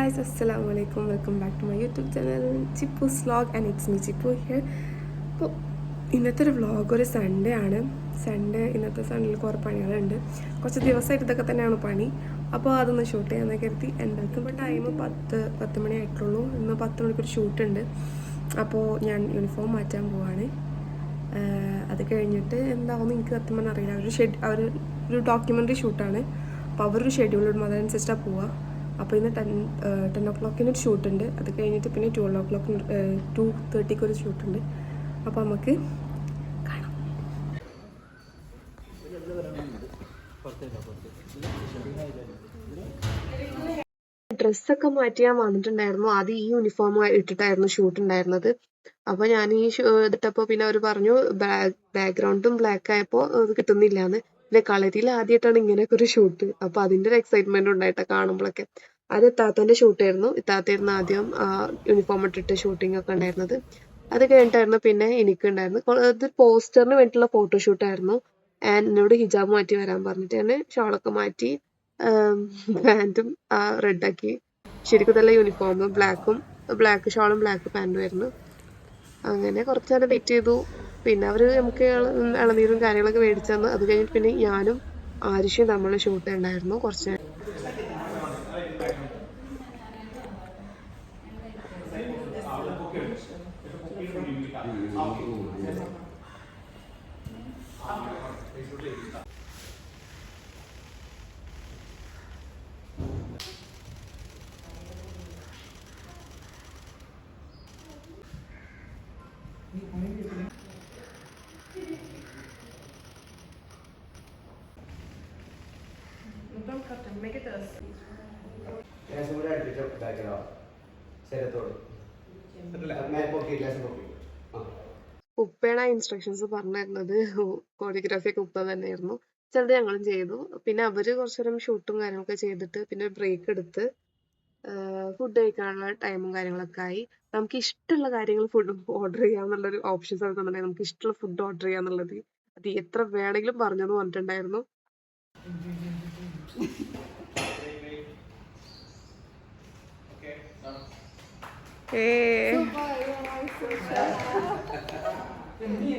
guys, assalamu alaikum. Welcome back to my YouTube channel Chipu's vlog and it's me Chipu here. അപ്പോൾ ഇന്നത്തെ ഒരു vlog ഒരു Sunday ആണ്. ഇന്നത്തെ സൺഡേയിൽ കുറേ പണികളുണ്ട്. കുറച്ച് ദിവസമായിട്ട് ഇതൊക്കെ തന്നെയാണ് പണി. അപ്പോൾ അതൊന്ന് ഷൂട്ട് ചെയ്യാമെന്ന് കരുതി. എൻ്റെ ഇപ്പോൾ ടൈം 10 മണി ആയിട്ടുള്ളൂ. ഇന്ന് 10 മണിക്കൊരു ഷൂട്ടുണ്ട്. അപ്പോൾ ഞാൻ യൂണിഫോം മാറ്റാൻ പോവാണ്. അത് കഴിഞ്ഞിട്ട് എന്താവുമെന്ന് എനിക്ക് സത്യം അറിയില്ല. ഒരു ഡോക്യുമെൻ്ററി ഷൂട്ടാണ്. അപ്പോൾ അവരൊരു ഷെഡ്യൂൾ ഇടുമ്പോൾ അതനുസരിച്ചിട്ടാണ് പോവുക. അപ്പോൾ ഇന്ന് 10 o'clock ഒരു ഷൂട്ടുണ്ട്. അത് കഴിഞ്ഞിട്ട് പിന്നെ 12 o'clock 2:30 ഒരു ഷൂട്ടുണ്ട്. അപ്പോൾ നമുക്ക് കാണാം. ഡ്രസ്സൊക്കെ മാറ്റി ഞാൻ വന്നിട്ടുണ്ടായിരുന്നു. ആദ്യം ഈ യൂണിഫോം ഇട്ടിട്ടായിരുന്നു ഷൂട്ട് ഉണ്ടായിരുന്നത്. അപ്പോൾ ഞാൻ ഈ ഇതിട്ടപ്പോൾ പിന്നെ അവർ പറഞ്ഞു ബാക്ക്ഗ്രൗണ്ടും ബ്ലാക്ക് ആയപ്പോൾ അത് കിട്ടുന്നില്ലാന്ന്. പിന്നെ കളരിയിൽ ആദ്യമായിട്ടാണ് ഇങ്ങനെയൊക്കെ ഒരു ഷൂട്ട്. അപ്പോൾ അതിൻ്റെ ഒരു എക്സൈറ്റ്മെന്റ് ഉണ്ടായിട്ടാ കാണുമ്പോഴൊക്കെ. അത് ഇത്താത്തൻ്റെ ഷൂട്ടായിരുന്നു. ഇത്താത്തായിരുന്നു ആദ്യം യൂണിഫോം ഇട്ടിട്ട് ഷൂട്ടിംഗ് ഒക്കെ ഉണ്ടായിരുന്നത്. അത് കഴിഞ്ഞിട്ടായിരുന്നു പിന്നെ എനിക്കുണ്ടായിരുന്നു. ഇത് പോസ്റ്ററിന് വേണ്ടിയിട്ടുള്ള ഫോട്ടോഷൂട്ടായിരുന്നു. എന്നോട് ഹിജാബ് മാറ്റി വരാൻ പറഞ്ഞിട്ട് ഞാൻ ഷോളൊക്കെ മാറ്റി പാൻറ്റും റെഡാക്കി. ശരിക്കും നല്ല യൂണിഫോം ബ്ലാക്ക് ഷോളും ബ്ലാക്ക് പാൻറ്റും ആയിരുന്നു. അങ്ങനെ കുറച്ച് നേരം വെയിറ്റ് ചെയ്തു. പിന്നെ അവർ നമുക്ക് ഇളനീരും കാര്യങ്ങളൊക്കെ മേടിച്ചു തന്നു. അത് കഴിഞ്ഞിട്ട് പിന്നെ ഞാനും ആരുഷും തമ്മിൽ ഷൂട്ട് ഉണ്ടായിരുന്നു കുറച്ച് നേരം. ഉപ്പയാണ് ഇൻസ്ട്രക്ഷൻസ് പറഞ്ഞിരുന്നത്. കോറിയോഗ്രാഫി ഒക്കെ ഉപ്പ തന്നെയായിരുന്നു. ചിലത് ഞങ്ങളും ചെയ്തു. പിന്നെ അവര് കുറച്ചു നേരം ഷൂട്ടും കാര്യങ്ങളൊക്കെ ചെയ്തിട്ട് പിന്നെ ബ്രേക്ക് എടുത്ത് ഫുഡ് കഴിക്കാനുള്ള ടൈമും കാര്യങ്ങളൊക്കെ ആയി. നമുക്ക് ഇഷ്ടമുള്ള കാര്യങ്ങൾ ഫുഡ് ഓർഡർ ചെയ്യാന്നുള്ളൊരു ഓപ്ഷൻസ് ആണെന്നുണ്ടെങ്കിൽ നമുക്ക് ഇഷ്ടമുള്ള ഫുഡ് ഓർഡർ ചെയ്യാന്നുള്ളത് അത് എത്ര വേണമെങ്കിലും പറഞ്ഞെന്ന് പറഞ്ഞിട്ടുണ്ടായിരുന്നു.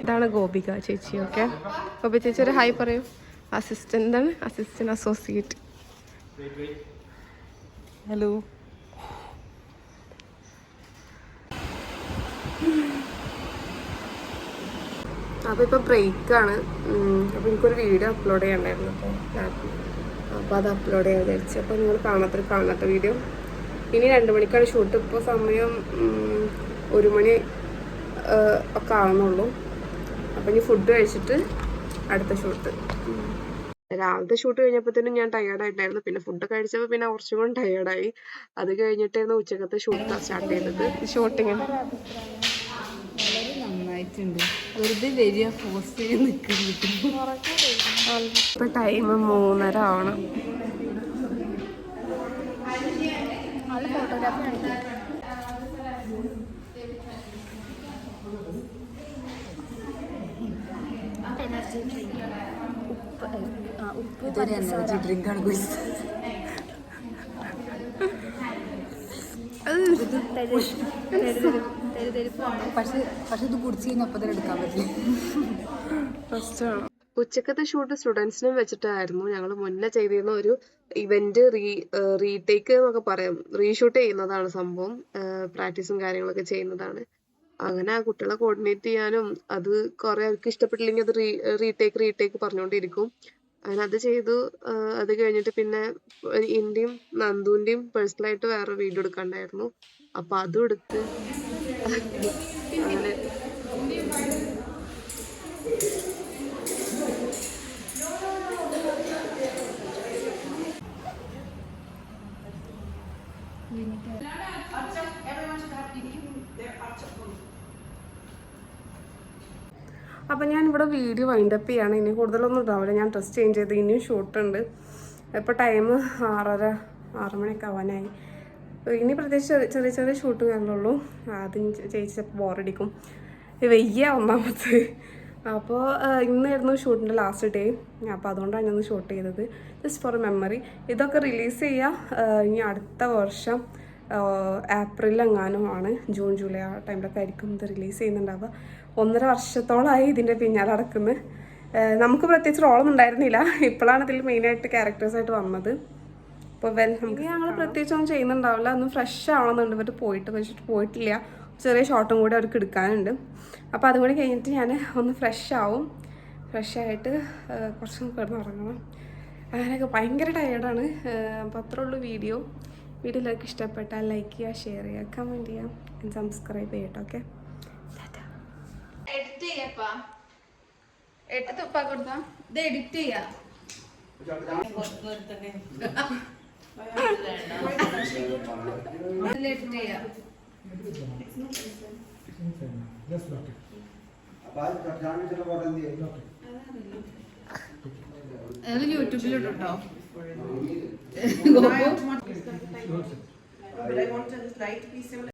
ഇതാണ് ഗോപിക ചേച്ചി. ഓക്കെ, ഗോപി ചേച്ചി ഒരു ഹായ് പറയൂ. Assistant associate. ഹലോ. അപ്പോൾ ഇപ്പോൾ ബ്രേക്കാണ്. അപ്പോൾ എനിക്കൊരു വീഡിയോ അപ്ലോഡ് ചെയ്യണ്ടായിരുന്നു. അപ്പോൾ അത് അപ്ലോഡ് ചെയ്യാൻ വിചാരിച്ചു. അപ്പോൾ നിങ്ങൾ കാണാത്ത വീഡിയോ. ഇനി 2 മണിക്കാണ് ഷൂട്ട്. ഇപ്പോൾ സമയം 1 മണി ഒക്കെ ആവുന്നുള്ളൂ. അപ്പം ഇനി ഫുഡ് കഴിച്ചിട്ട് അടുത്ത ഷൂട്ട്. രാവിലത്തെ ഷൂട്ട് കഴിഞ്ഞപ്പോഴത്തേനും ഞാൻ ടയേർഡായിട്ടായിരുന്നു. പിന്നെ ഫുഡ് കഴിച്ചപ്പോൾ പിന്നെ കുറച്ചും കൂടെ ടയേർഡായി. അത് കഴിഞ്ഞിട്ടായിരുന്നു ഉച്ചക്കത്തെ ഷൂട്ട് സ്റ്റാർട്ട് ചെയ്തത്. ഷൂട്ടിങ് ഇപ്പൊ ടൈം 3:30 ആവണം. ഇതൊരു എനർജി ഡ്രിങ്ക് ആണ്. പക്ഷെ ഇത് കുടിച്ച് കഴിഞ്ഞാൽ അപ്പം തന്നെ എടുക്കാൻ പറ്റില്ല. ഉച്ചക്കത്തെ ഷൂട്ട് സ്റ്റുഡൻസിനും വെച്ചിട്ടായിരുന്നു. ഞങ്ങൾ മുന്നേ ചെയ്തിരുന്ന ഒരു ഇവന്റ് റീടേക്ക് എന്നൊക്കെ പറയാം. റീഷൂട്ട് ചെയ്യുന്നതാണ് സംഭവം. പ്രാക്ടീസും കാര്യങ്ങളൊക്കെ ചെയ്യുന്നതാണ്. അങ്ങനെ ആ കുട്ടികളെ കോർഡിനേറ്റ് ചെയ്യാനും അത് കുറെ അവർക്ക് ഇഷ്ടപ്പെട്ടില്ലെങ്കിൽ അത് റീടേക്ക് പറഞ്ഞുകൊണ്ടിരിക്കും. അങ്ങനെ അത് ചെയ്തു. അത് കഴിഞ്ഞിട്ട് പിന്നെ എന്റെയും നന്ദുവിന്റെയും പേഴ്സണലായിട്ട് വേറെ വീഡിയോ എടുക്കാണ്ടായിരുന്നു. അപ്പൊ അതും എടുത്ത് അങ്ങനെ അപ്പം ഞാനിവിടെ വീഡിയോ വൈൻഡപ്പ് ചെയ്യാണ്. ഇനി കൂടുതലൊന്നും ഉണ്ടാവില്ല. ഞാൻ ഡ്രസ് ചേഞ്ച് ചെയ്ത് ഇനിയും ഷൂട്ടുണ്ട്. ഇപ്പോൾ ടൈം 6 മണിയൊക്കെ ആവാനായി. ഇനി പ്രത്യേകിച്ച് ചെറിയ ഷൂട്ട് കാര്യങ്ങളുള്ളൂ. ആദ്യം ചേച്ചിച്ചപ്പോൾ ബോറടിക്കും. വെയ്യ ഒന്നാമത്. അപ്പോൾ ഇന്നായിരുന്നു ഷൂട്ടിൻ്റെ ലാസ്റ്റ് ഡേ. അപ്പോൾ അതുകൊണ്ടാണ് ഞാൻ ഷൂട്ട് ചെയ്തത്. Just for A memory. ഇതൊക്കെ റിലീസ് ചെയ്യുക ഇനി അടുത്ത വർഷം ഏപ്രിലെങ്ങാനുമാണ്, ജൂൺ ജൂലൈ ആ ടൈമിലൊക്കെ ആയിരിക്കും ഇത് റിലീസ് ചെയ്യുന്നുണ്ടാവുക. 1.5 വർഷത്തോളമായി ഇതിൻ്റെ പിന്നാലെ നടക്കുന്നത്. നമുക്ക് പ്രത്യേകിച്ച് റോളൊന്നും ഉണ്ടായിരുന്നില്ല, ഇപ്പോഴാണ് ഇതിൽ മെയിനായിട്ട് ക്യാരക്ടേഴ്സായിട്ട് വന്നത്. അപ്പോൾ നമുക്ക് ഞങ്ങൾ പ്രത്യേകിച്ചൊന്നും ചെയ്യുന്നുണ്ടാവില്ല, ഒന്ന് ഫ്രഷ് ആവണമെന്നുണ്ട്. ഇവർ വെച്ചിട്ട് പോയിട്ടില്ല, ചെറിയ ഷോട്ടും കൂടി അവർക്ക് എടുക്കാനുണ്ട്. അപ്പോൾ അതും കൂടി കഴിഞ്ഞിട്ട് ഞാൻ ഒന്ന് ഫ്രഷ് ആവും. ഫ്രഷായിട്ട് കുറച്ചൊന്ന് കിടന്നുറങ്ങണം. അങ്ങനെയൊക്കെ ഭയങ്കര ടയേർഡാണ്. അപ്പോൾ അത്രേ ഉള്ളൂ വീഡിയോ. എല്ലാവർക്കും ഇഷ്ടപ്പെട്ടാൽ ലൈക്ക് ചെയ്യുക, ഷെയർ ചെയ്യുക, കമൻറ്റ് ചെയ്യുക, സബ്സ്ക്രൈബ് ചെയ്യട്ടോ. ഓക്കെ, എഡിറ്റ് ചെയ്യപ്പാ, എട്ട് തുപ്പാ കൊടുത്താ ഇത് എഡിറ്റ് ചെയ്യാ. എഡിറ്റ് ചെയ്യാ. യൂട്യൂബിലിട്ടോ.